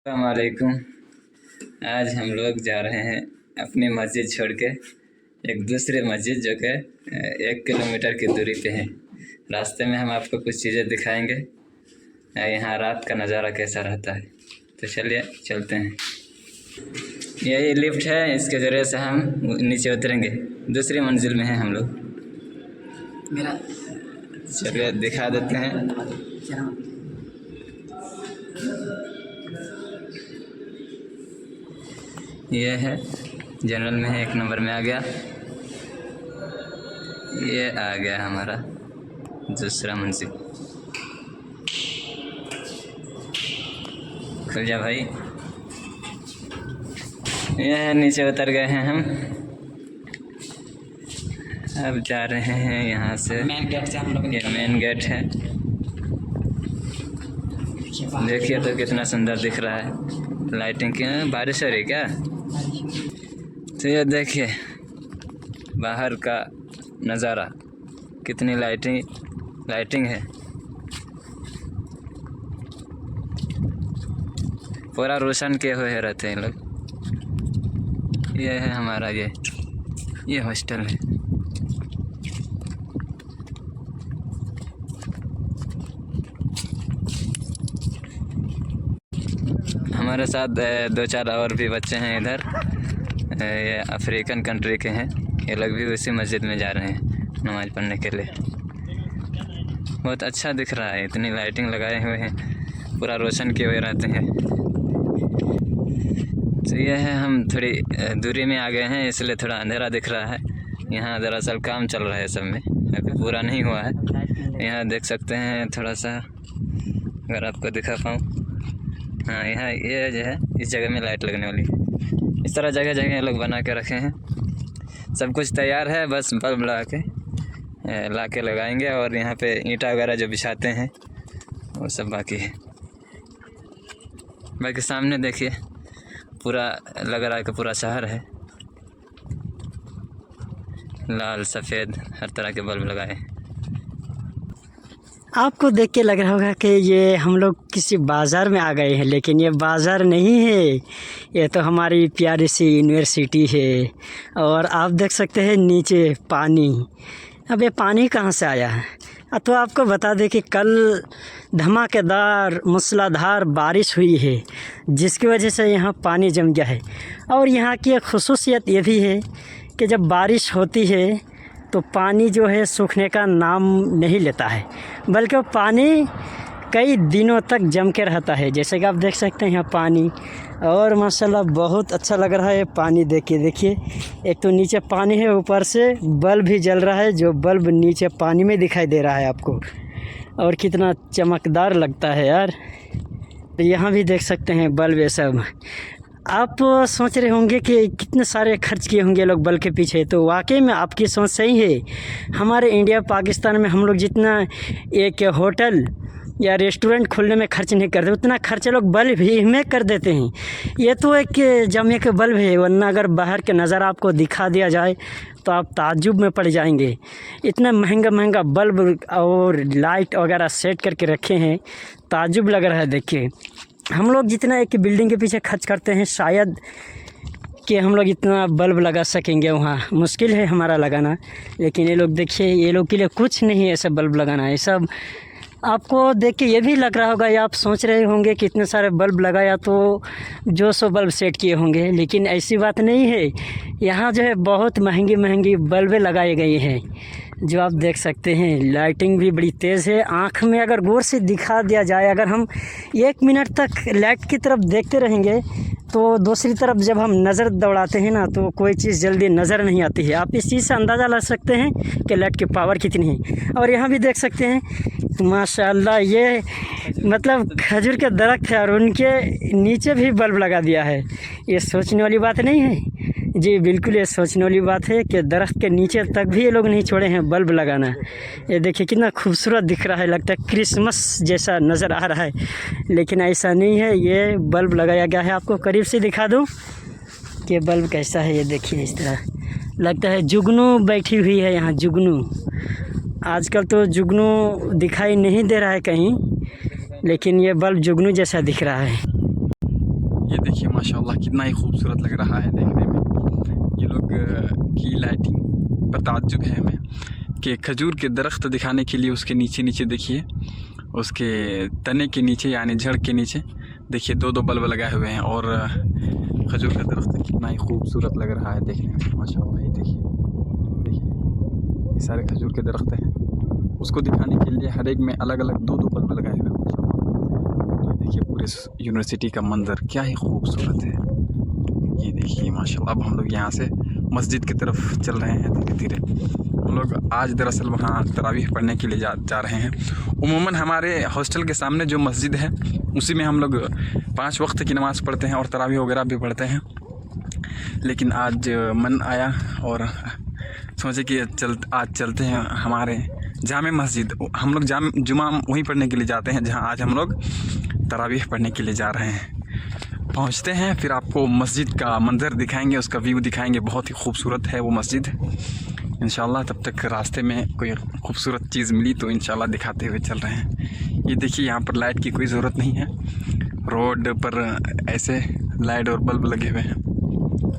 अस्सलामुअलैकुम। आज हम लोग जा रहे हैं अपनी मस्जिद छोड़ के एक दूसरे मस्जिद जो कि 1 किलोमीटर की दूरी पे है। रास्ते में हम आपको कुछ चीज़ें दिखाएंगे, यहाँ रात का नज़ारा कैसा रहता है। तो चलिए चलते हैं। यही लिफ्ट है, इसके ज़रिए से हम नीचे उतरेंगे। दूसरी मंजिल में है हम लोग। चलिए दिखा देते हैं। ये है जनरल में है, 1 नंबर में आ गया। ये आ गया हमारा दूसरा मंजिल। खुल जा भाई। ये है, नीचे उतर गए हैं हम। अब जा रहे हैं यहाँ से मेन गेट से हम लोग। ये मेन गेट है। देखिए तो कितना सुंदर दिख रहा है। लाइटिंग की बारिश हो रही क्या? तो ये देखिए बाहर का नज़ारा, कितनी लाइटिंग है। पूरा रोशन किए हुए रहते हैं लोग। ये है हमारा ये हॉस्टल है। हमारे साथ 2-4 और भी बच्चे हैं इधर। ये अफ्रीकन कंट्री के हैं। ये लोग भी उसी मस्जिद में जा रहे हैं नमाज़ पढ़ने के लिए। बहुत अच्छा दिख रहा है, इतनी लाइटिंग लगाए हुए हैं, पूरा रोशन किए हुए रहते हैं। तो ये है, हम थोड़ी दूरी में आ गए हैं, इसलिए थोड़ा अंधेरा दिख रहा है। यहाँ दरअसल काम चल रहा है सब में, अभी पूरा नहीं हुआ है। यहाँ देख सकते हैं थोड़ा सा, अगर आपको दिखा पाऊँ। हाँ, यहाँ ये जो है, इस जगह में लाइट लगने वाली है। इस तरह जगह जगह लोग बना के रखे हैं। सब कुछ तैयार है, बस बल्ब ला के लगाएंगे। और यहाँ पे ईंटा वगैरह जो बिछाते हैं वो सब बाकी है। बाकी सामने देखिए, पूरा लग रहा है कि पूरा शहर है। लाल सफ़ेद हर तरह के बल्ब लगाए। आपको देख के लग रहा होगा कि ये हम लोग किसी बाज़ार में आ गए हैं, लेकिन ये बाज़ार नहीं है, ये तो हमारी प्यारी सी यूनिवर्सिटी है। और आप देख सकते हैं नीचे पानी। अब ये पानी कहाँ से आया है? तो आपको बता दें कि कल धमाकेदार मूसलाधार बारिश हुई है, जिसकी वजह से यहाँ पानी जम गया है। और यहाँ की एक ख़ुसूसियत ये भी है कि जब बारिश होती है तो पानी जो है सूखने का नाम नहीं लेता है, बल्कि वो पानी कई दिनों तक जम के रहता है। जैसे कि आप देख सकते हैं यहाँ पानी, और माशाल्लाह बहुत अच्छा लग रहा है पानी देख के। देखिए, एक तो नीचे पानी है, ऊपर से बल्ब भी जल रहा है, जो बल्ब नीचे पानी में दिखाई दे रहा है आपको, और कितना चमकदार लगता है यार। तो यहाँ भी देख सकते हैं बल्ब ये सब। आप सोच रहे होंगे कि कितने सारे खर्च किए होंगे लोग बल्ब के पीछे, तो वाकई में आपकी सोच सही है। हमारे इंडिया पाकिस्तान में हम लोग जितना एक होटल या रेस्टोरेंट खोलने में खर्च नहीं करते, उतना खर्च लोग बल्ब ही में कर देते हैं। ये तो एक जमे के बल्ब है, वरना अगर बाहर के नज़ारा आपको दिखा दिया जाए तो आप ताज्जुब में पड़ जाएंगे। इतना महंगा बल्ब और लाइट वगैरह सेट करके रखे हैं, ताज्जुब लग रहा है। देखिए, हम लोग जितना एक बिल्डिंग के पीछे खर्च करते हैं, शायद कि हम लोग इतना बल्ब लगा सकेंगे, वहाँ मुश्किल है हमारा लगाना। लेकिन ये लोग देखिए, ये लोग के लिए कुछ नहीं है ऐसा बल्ब लगाना। ये सब आपको देख के ये भी लग रहा होगा, या आप सोच रहे होंगे कि इतने सारे बल्ब लगाया तो जो सौ बल्ब सेट किए होंगे, लेकिन ऐसी बात नहीं है। यहाँ जो है बहुत महंगी बल्बें लगाई गई हैं, जो आप देख सकते हैं। लाइटिंग भी बड़ी तेज़ है, आँख में अगर गौर से दिखा दिया जाए, अगर हम 1 मिनट तक लाइट की तरफ देखते रहेंगे तो दूसरी तरफ जब हम नज़र दौड़ाते हैं ना, तो कोई चीज़ जल्दी नज़र नहीं आती है। आप इस चीज़ से अंदाज़ा लगा सकते हैं कि लाइट की पावर कितनी है। और यहाँ भी देख सकते हैं माशाल्लाह, ये मतलब खजूर के दरख्त है और उनके नीचे भी बल्ब लगा दिया है। ये सोचने वाली बात नहीं है जी, बिल्कुल ये सोचने वाली बात है कि दरख्त के नीचे तक भी ये लोग नहीं छोड़े हैं बल्ब लगाना। ये देखिए कितना खूबसूरत दिख रहा है, लगता है क्रिसमस जैसा नज़र आ रहा है, लेकिन ऐसा नहीं है। ये बल्ब लगाया गया है, आपको करीब से दिखा दूँ कि बल्ब कैसा है। ये देखिए, इस तरह लगता है जुगनू बैठी हुई है यहाँ, जुगनू। आजकल तो जुगनू दिखाई नहीं दे रहा है कहीं, लेकिन ये बल्ब जुगनू जैसा दिख रहा है। देखिए माशाल्लाह कितना ही खूबसूरत लग रहा है देखने में। ये लोग की लाइटिंग पर ताज्जुब है हमें कि खजूर के दरख्त दिखाने के लिए उसके नीचे नीचे देखिए, उसके तने के नीचे यानी जड़ के नीचे देखिए दो दो बल्ब लगाए हुए हैं। और खजूर का दरख्त कितना ही खूबसूरत लग रहा है देखने में माशाल्लाह। ये देखिए देखिए ये सारे खजूर के दरख्त हैं, उसको दिखाने के लिए हर एक में अलग अलग दो दो बल्ब लगाए हुए हैं माशाल्लाह। ये देखिए पूरे यूनिवर्सिटी का मंजर क्या ही खूबसूरत है। ये देखिए माशाल्लाह। अब हम लोग यहाँ से मस्जिद की तरफ चल रहे हैं धीरे धीरे। हम लोग आज दरअसल वहाँ तरावीह पढ़ने के लिए जा रहे हैं। उमूमन हमारे हॉस्टल के सामने जो मस्जिद है उसी में हम लोग 5 वक्त की नमाज़ पढ़ते हैं और तरावीह वगैरह भी पढ़ते हैं। लेकिन आज मन आया और सोचे कि आज चलते हैं हमारे जामे मस्जिद। हम लोग जुमा वहीं पढ़ने के लिए जाते हैं जहाँ आज हम लोग तरावीह पढ़ने के लिए जा रहे हैं। पहुँचते हैं फिर आपको मस्जिद का मंजर दिखाएंगे, उसका व्यू दिखाएंगे। बहुत ही खूबसूरत है वो मस्जिद इंशाल्लाह। तब तक रास्ते में कोई खूबसूरत चीज़ मिली तो इंशाल्लाह दिखाते हुए चल रहे हैं। ये देखिए यहाँ पर लाइट की कोई ज़रूरत नहीं है, रोड पर ऐसे लाइट और बल्ब लगे हुए हैं,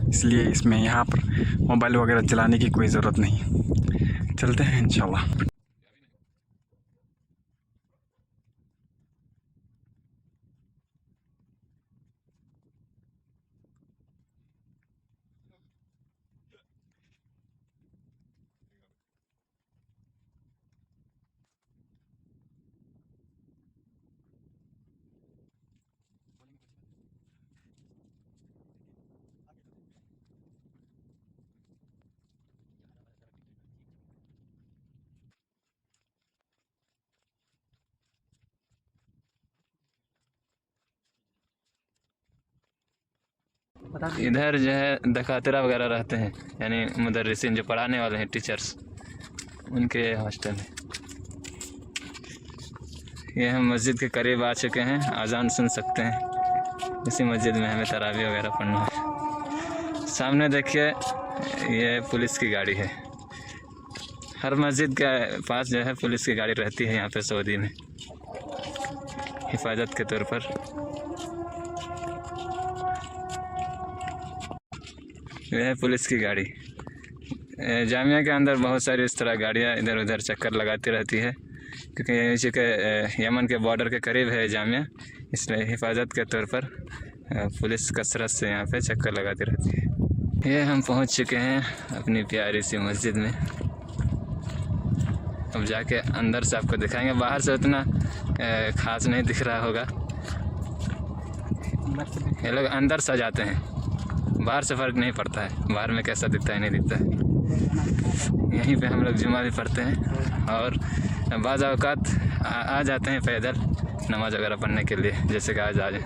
इसलिए इसमें यहाँ पर मोबाइल वगैरह चलाने की कोई ज़रूरत नहीं। चलते हैं इंशाल्लाह। इधर जो है दकातरा वगैरह रहते हैं, यानी मुदर्रिसीन जो पढ़ाने वाले हैं, टीचर्स, उनके हॉस्टल है। ये हम मस्जिद के करीब आ चुके हैं, आज़ान सुन सकते हैं। इसी मस्जिद में हमें तरावी वगैरह पढ़ना है। सामने देखिए ये पुलिस की गाड़ी है। हर मस्जिद के पास जो है पुलिस की गाड़ी रहती है यहाँ पे सऊदी में, हिफाजत के तौर पर। यह है पुलिस की गाड़ी। जामिया के अंदर बहुत सारी इस तरह गाड़ियाँ इधर उधर चक्कर लगाती रहती है, क्योंकि ये चूँकि यमन के बॉर्डर के करीब है जामिया, इसलिए हिफाजत के तौर पर पुलिस कसरत से यहाँ पे चक्कर लगाती रहती है। ये हम पहुँच चुके हैं अपनी प्यारी सी मस्जिद में। अब जाके अंदर से आपको दिखाएंगे। बाहर से उतना ख़ास नहीं दिख रहा होगा, ये लोग अंदर सजाते हैं, बाहर से फ़र्क नहीं पड़ता है बाहर में कैसा दिखता है नहीं दिखता है। यहीं पे हम लोग जुमा भी पढ़ते हैं और बाज़ औक़ात आ जाते हैं पैदल नमाज़ वगैरह पढ़ने के लिए, जैसे कि आज आ जाए।